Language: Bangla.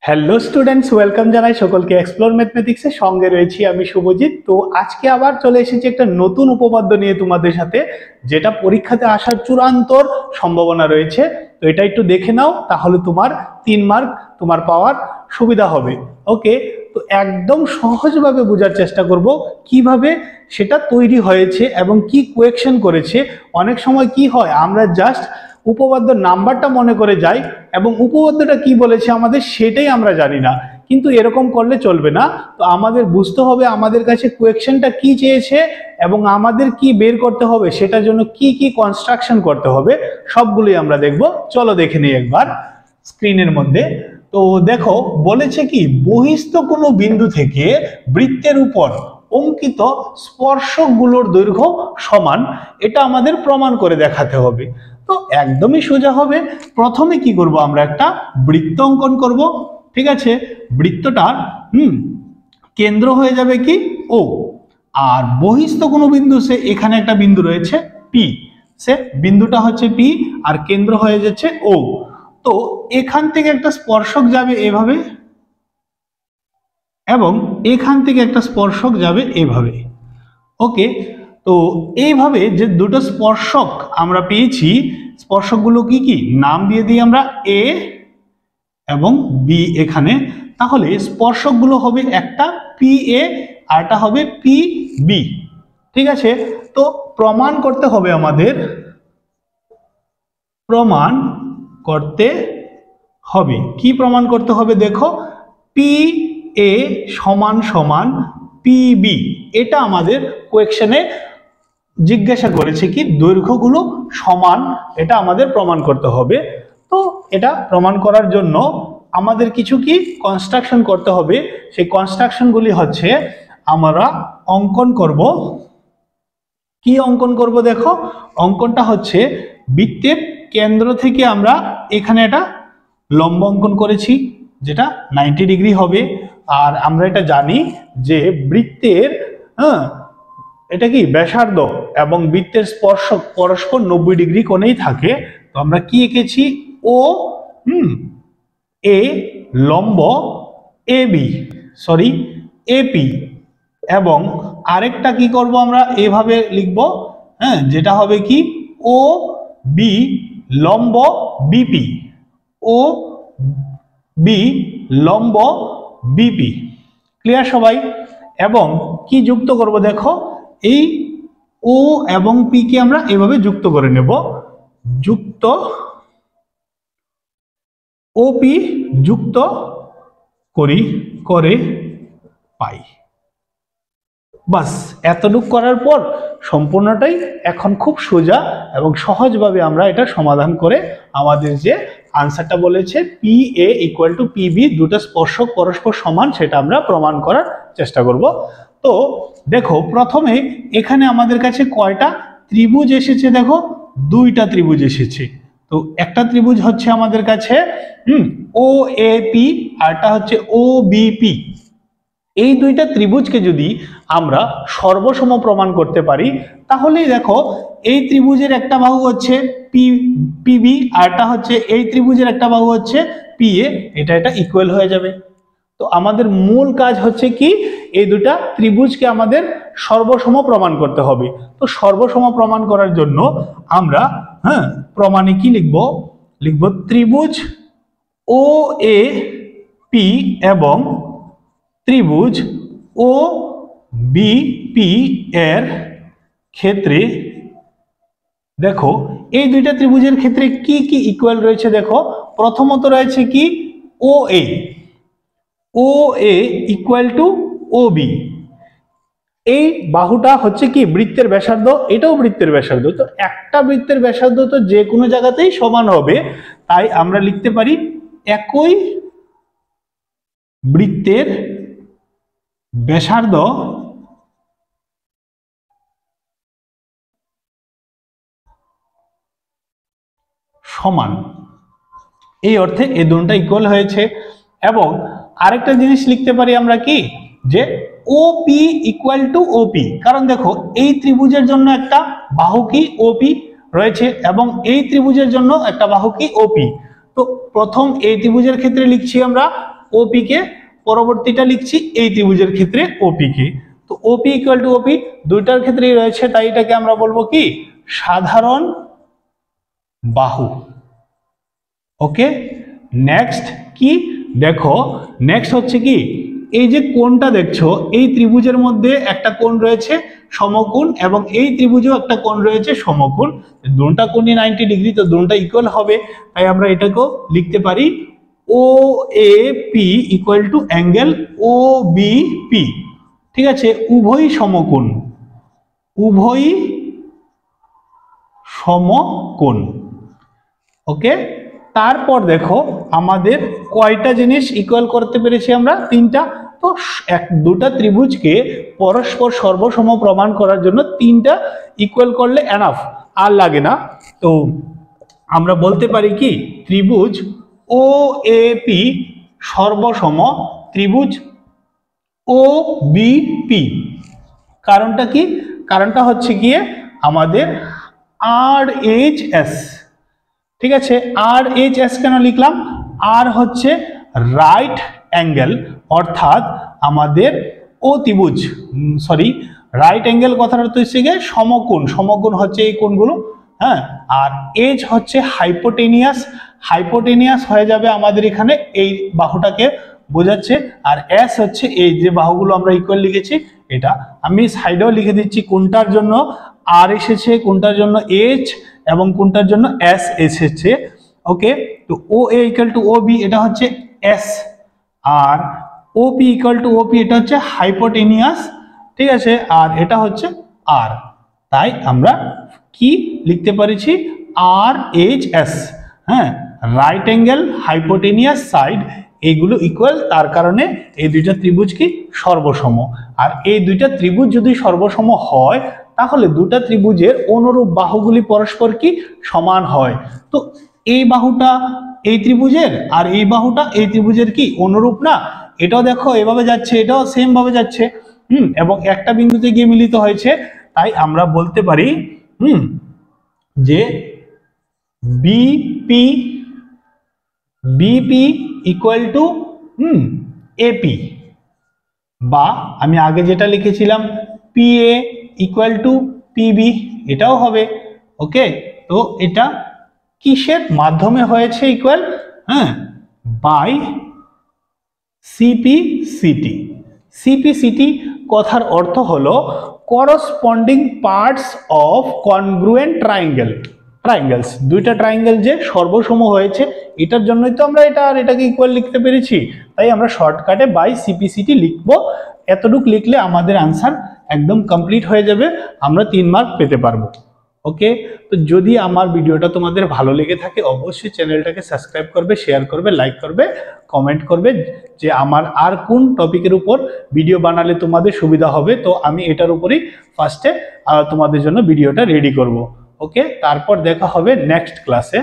হ্যালো স্টুডেন্টস, ওয়েলকাম জানাই সকলকে এক্সপ্লোর ম্যাথমেটিক্সের সঙ্গে রয়েছি আমি শুভজিৎ। তো আজকে আবার চলে এসেছি একটা নতুন উপপাদ্য নিয়ে তোমাদের সাথে, যেটা পরীক্ষাতে আসার চূড়ান্ত সম্ভাবনা রয়েছে। তো এটা একটু দেখে নাও, তাহলে তোমার 3 মার্ক তোমার পাওয়ার সুবিধা হবে। ওকে, তো একদম সহজভাবে বোঝার চেষ্টা করব কিভাবে সেটা তৈরি হয়েছে এবং কি কোয়েকশন করেছে। অনেক সময় কি হয়, আমরা জাস্ট উপপাদ্যের নাম্বারটা মনে করে যাই এবং উপপাদ্যটা কি বলেছে আমাদের সেটাই আমরা জানি না, কিন্তু এরকম করলে চলবে না। তো আমাদের বুঝতে হবে আমাদের কাছে কোয়েকশনটা কি চেয়েছে এবং আমাদের কি বের করতে হবে, সেটার জন্য কি কি কনস্ট্রাকশন করতে হবে সবগুলোই আমরা দেখব। চলো দেখে নিই একবার স্ক্রিনের মধ্যে। তো দেখো বলেছে কি, বহিস্থ কোনো বিন্দু থেকে বৃত্তের উপর অঙ্কিত স্পর্শকগুলোর দৈর্ঘ্য সমান, এটা আমাদের প্রমাণ করে দেখাতে হবে। তো একদমই সোজা হবে। প্রথমে কি করব, আমরা একটা বৃত্ত অঙ্কন করব। ঠিক আছে, বৃত্তটার কেন্দ্র হয়ে যাবে কি ও, আর বহিস্থ কোনো বিন্দু সে এখানে একটা বিন্দু রয়েছে পি, সে বিন্দুটা হচ্ছে পি আর কেন্দ্র হয়ে যাচ্ছে ও। তো এখান থেকে একটা স্পর্শক যাবে এভাবে এবং এখান থেকে একটা স্পর্শক যাবে এভাবে। ওকে, তো এইভাবে যে দুটো স্পর্শক আমরা পেয়েছি, স্পর্শকগুলো কি কি নাম দিয়ে দিই আমরা এ এবং বি এখানে। তাহলে স্পর্শকগুলো হবে একটা পি এ আর একটা হবে পি বি। ঠিক আছে, তো প্রমাণ করতে হবে আমাদের, প্রমাণ করতে হবে কি প্রমাণ করতে হবে, দেখো পি এ সমান সমান পি বি, এটা আমাদের কোয়েকশনে জিজ্ঞাসা করেছে কি দৈর্ঘ্যগুলো সমান, এটা আমাদের প্রমাণ করতে হবে। তো এটা প্রমাণ করার জন্য আমাদের কিছু কি কনস্ট্রাকশন করতে হবে। সেই কনস্ট্রাকশনগুলি হচ্ছে আমরা অঙ্কন করব। কি অঙ্কন করব, দেখো অঙ্কনটা হচ্ছে বৃত্তের কেন্দ্র থেকে আমরা এখানে একটা লম্ব অঙ্কন করেছি যেটা 90 ডিগ্রি হবে। আর আমরা এটা জানি যে বৃত্তের এটা কি ব্যাসার্ধ এবং বৃত্তের স্পর্শক পরস্পর 90 ডিগ্রি কোণেই থাকে। তো আমরা কি এঁকেছি, ও এ লম্ব এ বি সরি এপি, এবং আরেকটা কি করব আমরা এভাবে লিখব, যেটা হবে কি ও বি লম্ব বিপি, ও বি লম্ব বিপি। ক্লিয়ার সবাই? এবং কি যুক্ত করব, দেখো এই ও এবং পি কে আমরা এভাবে যুক্ত করে নেব, যুক্ত ওপি যুক্ত করি করে পাই। বাস এতটুকু করার পর সম্পূর্ণটাই এখন খুব সোজা এবং সহজভাবে আমরা এটা সমাধান করে আমাদের যে আনসারটা বলেছে P A equal to P B, দুটো স্পর্শক পরস্পর সমান, সেটা আমরা প্রমাণ করার চেষ্টা করব। তো দেখো প্রথমে এখানে আমাদের কাছে কয়টা ত্রিভুজ এসেছে, দেখো দুইটা ত্রিভুজ এসেছে। তো একটা ত্রিভুজ হচ্ছে আমাদের কাছে ও এ পি, আরটা হচ্ছে ও বিপি। এই দুইটা ত্রিভুজকে যদি আমরা সর্বসম প্রমাণ করতে পারি, তাহলেই দেখো এই ত্রিভুজের একটা বাহু হচ্ছে পিবি আরটা হচ্ছে এই ত্রিভুজের একটা বাহু হচ্ছে পিএ, এটা ইকুয়াল হয়ে যাবে। তো আমাদের মূল কাজ হচ্ছে কি, এই দুটা ত্রিভুজকে আমাদের সর্বসম প্রমাণ করতে হবে। তো সর্বসম প্রমাণ করার জন্য আমরা প্রমাণে কি লিখব ত্রিভুজ ও এ পি এবং ত্রিভুজ ও বিপি এর ক্ষেত্রে দেখো এই দুইটা ত্রিভুজের ক্ষেত্রে কি কি ইকুয়াল রয়েছে। দেখো প্রথমত রয়েছে কি ও A equal to O B, এই বাহুটা হচ্ছে কি বৃত্তের ব্যাসার্ধ, এটাও বৃত্তের ব্যাসার্ধ। তো একটা বৃত্তের ব্যাসার্ধ তো যে কোনো জায়গাতেই সমান হবে, তাই আমরা লিখতে পারি একই বৃত্তের ব্যাসার্ধ সমান, এই অর্থে এই দুটোটা ইকুয়াল হয়েছে। এবং আরেকটা জিনিস লিখতে পারি আমরা কি, যে ওপি ইকুয়াল টু ওপি, কারণ দেখো এই ত্রিভুজের জন্য একটা বাহু কি ওপি রয়েছে এবং এই ত্রিভুজের জন্য একটা বাহু কি ওপি। তো প্রথম এই ত্রিভুজের ক্ষেত্রে লিখছি আমরা ওপি কে, পরবর্তীটা লিখছি এই ত্রিভুজের ক্ষেত্রে ওপি কে। তো ওপি ইকুয়াল টু ওপি দুইটার ক্ষেত্রেই রয়েছে, তাই এটাকে আমরা বলবো কি সাধারণ বাহু। ওকে, নেক্সট কি দেখো, নেক্সট হচ্ছে কি এই যে কোণটা দেখছো, এই ত্রিভুজের মধ্যে একটা কোণ রয়েছে সমকোণ এবং এই ত্রিভুজেও একটা কোণ রয়েছে সমকোণ, দুটো কোণই 90 ডিগ্রি, তো দুটো ইকুয়াল হবে, তাই আমরা এটাকেও লিখতে পারি O A P equal to angle O B P. ঠিক আছে, উভয়ই সমকোণ, উভয়ই সমকোণ। ওকে, তারপর দেখো আমাদের কয়টা জিনিস ইকুয়াল করতে পেরেছি আমরা, তিনটা। তো দুটা ত্রিভুজকে পরস্পর সর্বসম প্রমাণ করার জন্য তিনটা ইকুয়াল করলে এনাফ, আর লাগে না। তো আমরা বলতে পারি কি ত্রিভুজ ও এ পি সর্বসম ত্রিভুজ ও বি পি। কারণটা কি, কারণটা হচ্ছে গিয়ে আমাদের আর এইচ এস। ঠিক আছে, আর এইচ এস কেন লিখলাম, আর হচ্ছে রাইট অ্যাঙ্গেল, অর্থাৎ আমাদের ও ত্রিভুজ সরি রাইট অ্যাঙ্গেল কথাটা তো হচ্ছে গিয়ে সমকোণ, সমকোণ হচ্ছে এই কোণগুলো, হ্যাঁ। আর এইচ হচ্ছে হাইপোটেনিয়াস, হাইপোটেনিয়াস হয়ে যাবে আমাদের এখানে এই বাহুটাকে বোঝাচ্ছে, আর এস হচ্ছে এই যে বাহুগুলো আমরা ইকুয়াল লিখেছি এটা। আমি সাইডেও লিখে দিচ্ছি কোনটার জন্য আর এসেছে, কোনটার জন্য এইচ এবং কোনটার জন্য এস এসেছে। ওকে, তো O A equal to O B এটা হচ্ছে এস, আর O P equal to O P এটা হচ্ছে হাইপোটেনিয়াস। ঠিক আছে, আর এটা হচ্ছে আর, তাই আমরা কি লিখতে পারছি আর এইচ এস। হ্যাঁ, রাইট অ্যাঙ্গেল হাইপোটেনিয়াস সাইড এইগুলো ইকুয়াল, তার কারণে এই দুইটা ত্রিভুজ কি সর্বসম। আর এই দুইটা ত্রিভুজ যদি সর্বসম হয় তাহলে দুটা ত্রিভুজের অনুরূপ বাহুগুলি পরস্পর কি সমান হয়। তো এই বাহুটা এই ত্রিভুজের আর এই বাহুটা এই ত্রিভুজের কি অনুরূপ না, এটাও দেখো এভাবে যাচ্ছে, এটাও সেম ভাবে যাচ্ছে, এবং একটা বিন্দুতে গিয়ে মিলিত হয়েছে, তাই আমরা বলতে পারি যে BP BP equal to AP, বা আমি আগে যেটা লিখেছিলাম পিএ ইকুয়াল টু পিবি, এটাও হবে। ওকে, তো এটা কিসের মাধ্যমে হয়েছে ইকুয়াল, হ্যাঁ, বাই সিপিসিটি। সিপিসিটি কথার অর্থ হলো corresponding parts of congruent triangle, triangles, দুইটা ট্রায়াঙ্গেল যে সর্বসম হয়েছে, এটার জন্যই তো আমরা এটা আর এটাকে ইকুয়াল লিখতে পেরেছি, তাই আমরা শর্টকাটে বাই সিপিসিটি লিখবো। এতটুকু লিখলে আমাদের আনসার একদম কমপ্লিট হয়ে যাবে, আমরা 3 মার্ক পেতে পারবো। ওকে, তো যদি আমার ভিডিওটা তোমাদের ভালো লেগে থাকে অবশ্যই চ্যানেলটাকে সাবস্ক্রাইব করবে, শেয়ার করবে, লাইক করবে, কমেন্ট করবে যে আমার আর কোন টপিকের উপর ভিডিও বানালে তোমাদের সুবিধা হবে, তো আমি এটার উপরই ফার্স্টে তোমাদের জন্য ভিডিওটা রেডি করব। ওকে, তারপর দেখা হবে নেক্সট ক্লাসে।